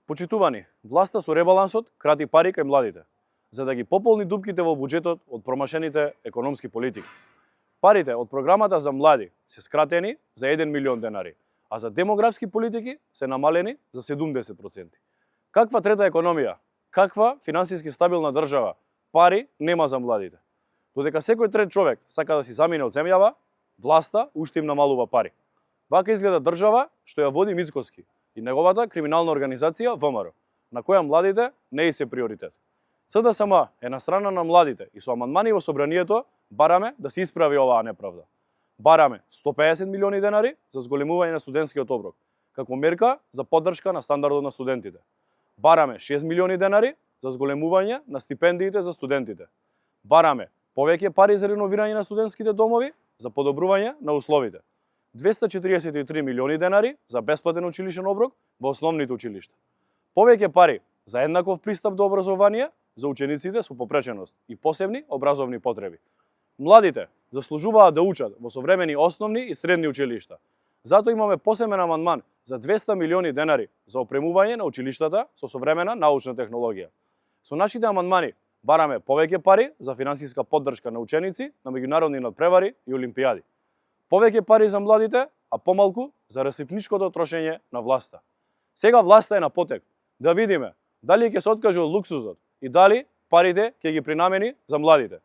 Почитувани, власта со ребалансот крати пари кај младите, за да ги пополни дупките во буџетот од промашените економски политики. Парите од програмата за млади се скратени за 1 милион денари, а за демографски политики се намалени за 70%. Каква трета економија? Каква финансиски стабилна држава? Пари нема за младите. Додека секој трет човек сака да си замине од земјава, власта уште им намалува пари. Вака изгледа држава што ја води Мицкоски и неговата криминална организација ВМРО, на која младите не и се приоритет. СДСМ е на страна на младите и со амандмани во собранието бараме да се исправи оваа неправда. Бараме 150 милиони денари за зголемување на студентскиот оброк, како мерка за поддршка на стандардот на студентите. Бараме 6 милиони денари за зголемување на стипендиите за студентите. Бараме повеќе пари за реновирање на студентските домови за подобрување на условите. 243 милиони денари за бесплатен училишен оброк во основните училишта. Повеќе пари за еднаков пристап до образование за учениците со попреченост и посебни образовни потреби. Младите заслужуваат да учат во современи основни и средни училишта. Затоа имаме посебен амандман за 200 милиони денари за опремување на училиштата со современа научна технологија. Со нашите амандмани бараме повеќе пари за финансиска поддршка на ученици на меѓународни надпревари и олимпијади. Повеќе пари за младите, а помалку за расипничкото трошење на власта. Сега власта е на потек. Да видиме дали ќе се откаже од луксузот и дали парите ќе ги принамени за младите.